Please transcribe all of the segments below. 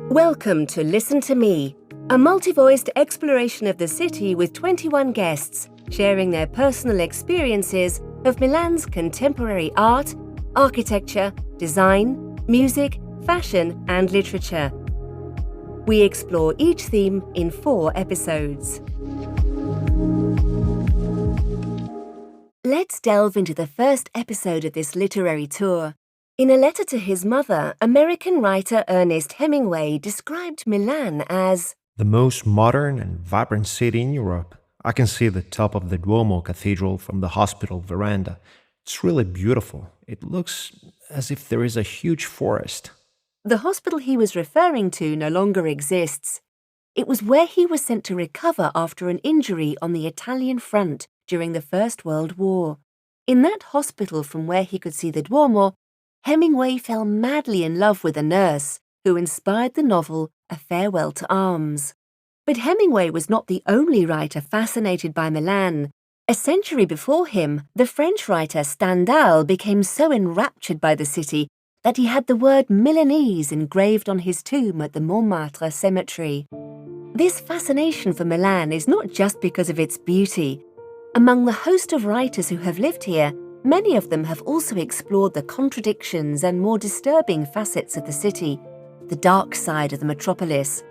Welcome to Listen to Me, a multi-voiced exploration of the city with 21 guests sharing their personal experiences of Milan's contemporary art, architecture, design, music, fashion, and literature. We explore each theme in 4 episodes. Let's delve into the first episode of this literary tour. In a letter to his mother, American writer Ernest Hemingway described Milan as the most modern and vibrant city in Europe. I can see the top of the Duomo Cathedral from the hospital veranda. It's really beautiful. It looks as if there is a huge forest. The hospital he was referring to no longer exists. It was where he was sent to recover after an injury on the Italian front during the First World War. In that hospital from where he could see the Duomo, Hemingway fell madly in love with a nurse who inspired the novel A Farewell to Arms. But Hemingway was not the only writer fascinated by Milan. A century before him, the French writer Stendhal became so enraptured by the city that he had the word Milanese engraved on his tomb at the Montmartre cemetery. This fascination for Milan is not just because of its beauty. Among the host of writers who have lived here, many of them have also explored the contradictions and more disturbing facets of the city, the dark side of the metropolis.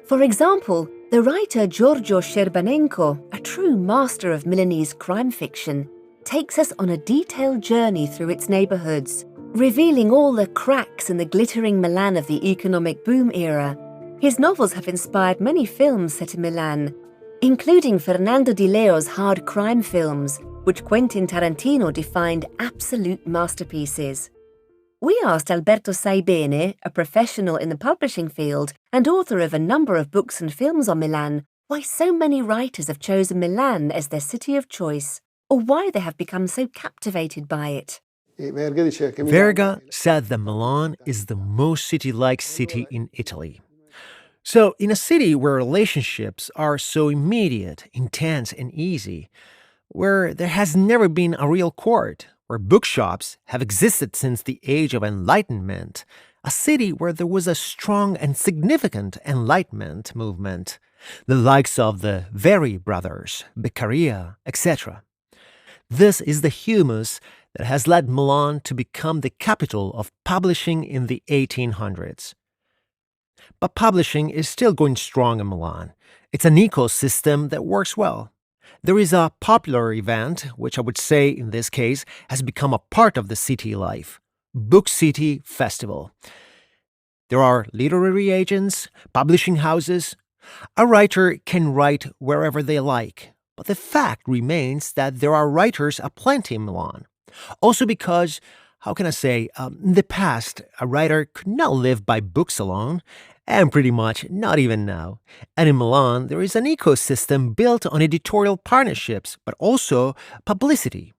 For example, the writer Giorgio Scerbanenko, a true master of Milanese crime fiction, takes us on a detailed journey through its neighborhoods, revealing all the cracks in the glittering Milan of the economic boom era. His novels have inspired many films set in Milan, including Fernando Di Leo's hard crime films, which Quentin Tarantino defined absolute masterpieces. We asked Alberto Saibene, a professional in the publishing field and author of a number of books and films on Milan, why so many writers have chosen Milan as their city of choice, or why they have become so captivated by it. Verga said that Milan is the most city-like city in Italy. So, in a city where relationships are so immediate, intense, and easy, where there has never been a real court, where bookshops have existed since the Age of Enlightenment, a city where there was a strong and significant Enlightenment movement, the likes of the Very brothers, Beccaria, etc. This is the humus that has led Milan to become the capital of publishing in the 1800s. But publishing is still going strong in Milan. It's an ecosystem that works well. There is a popular event, which I would say in this case has become a part of the city life, Bookcity Festival. There are literary agents, publishing houses. A writer can write wherever they like, but the fact remains that there are writers aplenty in Milan. Also because, how can I say, in the past, a writer could not live by books alone, and pretty much not even now. And in Milan, there is an ecosystem built on editorial partnerships, but also publicity.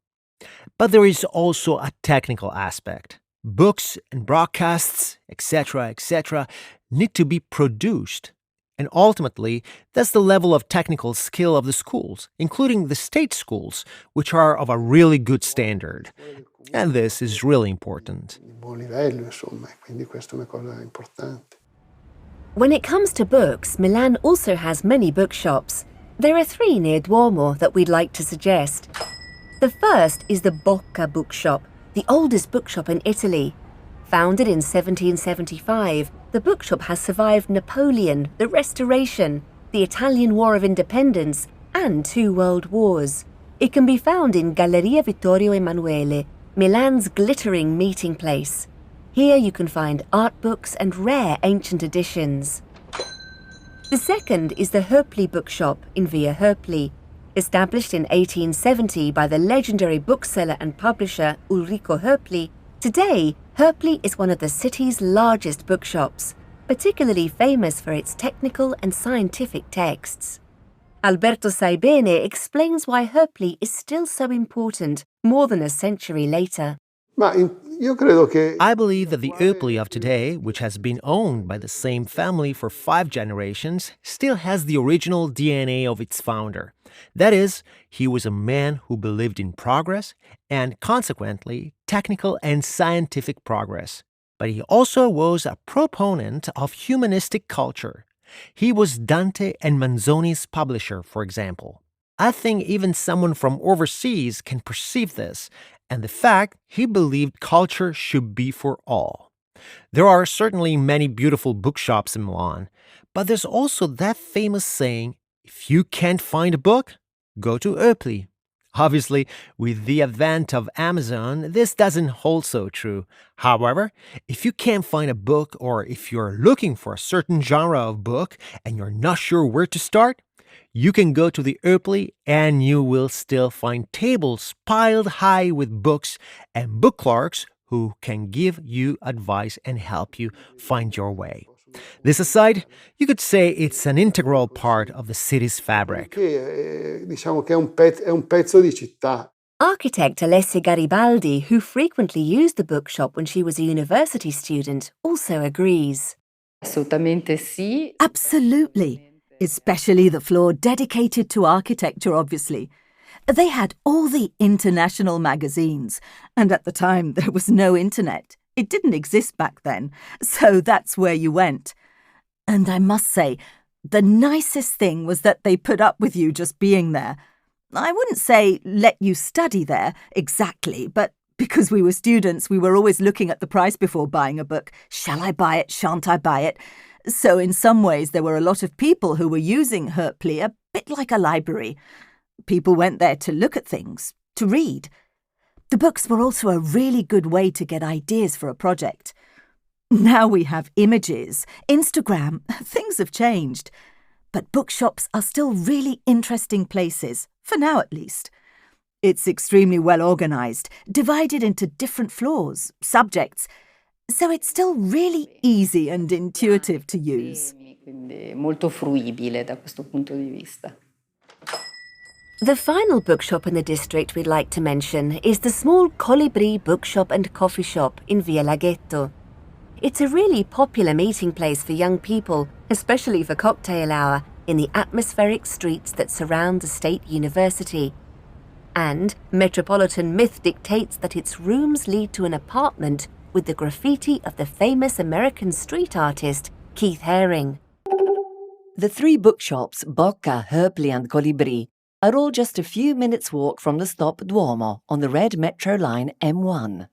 But there is also a technical aspect. Books and broadcasts, etc., need to be produced. And ultimately, that's the level of technical skill of the schools, including the state schools, which are of a really good standard. And this is really important. When it comes to books, Milan also has many bookshops. There are 3 near Duomo that we'd like to suggest. The first is the Bocca bookshop, the oldest bookshop in Italy. Founded in 1775, the bookshop has survived Napoleon, the Restoration, the Italian War of Independence, and 2 world wars. It can be found in Galleria Vittorio Emanuele, Milan's glittering meeting place. Here you can find art books and rare ancient editions. The second is the Hoepli bookshop in Via Hoepli. Established in 1870 by the legendary bookseller and publisher Ulrico Hoepli, today Hoepli is one of the city's largest bookshops, particularly famous for its technical and scientific texts. Alberto Saibene explains why Hoepli is still so important more than a century later. I believe that the Hoepli of today, which has been owned by the same family for 5 generations, still has the original DNA of its founder. That is, he was a man who believed in progress and, consequently, technical and scientific progress. but he also was a proponent of humanistic culture. He was Dante and Manzoni's publisher, for example. I think even someone from overseas can perceive this, and the fact he believed culture should be for all. There are certainly many beautiful bookshops in Milan, but there's also that famous saying, if you can't find a book, go to Hoepli. Obviously, with the advent of Amazon, this doesn't hold so true. However, if you can't find a book or if you're looking for a certain genre of book and you're not sure where to start, you can go to the Hoepli and you will still find tables piled high with books and book clerks who can give you advice and help you find your way. This aside, you could say it's an integral part of the city's fabric. Diciamo che è un pezzo di città. Architect Alessia Garibaldi, who frequently used the bookshop when she was a university student, also agrees. Assolutamente sì. Absolutely. Especially the floor dedicated to architecture, obviously. They had all the international magazines, and at the time there was no internet. It didn't exist back then, so that's where you went. And I must say, the nicest thing was that they put up with you just being there. I wouldn't say let you study there, exactly, but because we were students, we were always looking at the price before buying a book. Shall I buy it? Shan't I buy it? So in some ways, there were a lot of people who were using Hoepli a bit like a library. People went there to look at things, to read. The books were also a really good way to get ideas for a project. Now we have images, Instagram, things have changed. But bookshops are still really interesting places, for now at least. It's extremely well organised, divided into different floors, subjects, so it's still really easy and intuitive to use. Quindi molto fruibile da questo punto di vista. The final bookshop in the district we'd like to mention is the small Colibrì bookshop and coffee shop in Via Laghetto. It's a really popular meeting place for young people, especially for cocktail hour, in the atmospheric streets that surround the State University. And metropolitan myth dictates that its rooms lead to an apartment with the graffiti of the famous American street artist Keith Haring. The three bookshops, Bocca, Hoepli and Colibrì, are all just a few minutes' walk from the stop Duomo on the red metro line M1.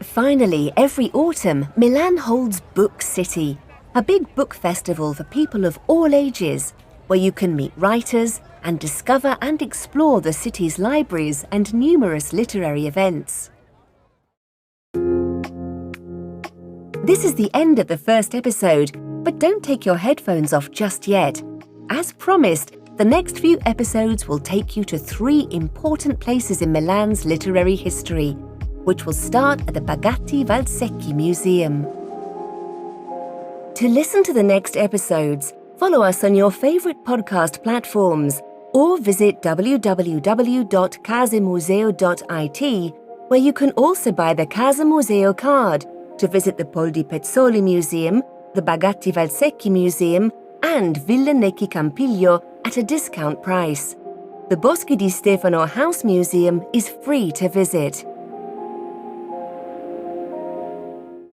Finally, every autumn, Milan holds Bookcity, a big book festival for people of all ages, where you can meet writers and discover and explore the city's libraries and numerous literary events. This is the end of the first episode, but don't take your headphones off just yet. As promised, the next few episodes will take you to 3 important places in Milan's literary history, which will start at the Bagatti Valsecchi Museum. To listen to the next episodes, follow us on your favourite podcast platforms or visit www.casamuseo.it, where you can also buy the Casa Museo card to visit the Pol di Pezzoli Museum, the Bagatti Valsecchi Museum and Villa Necchi Campiglio at a discount price. The Boschi di Stefano House Museum is free to visit.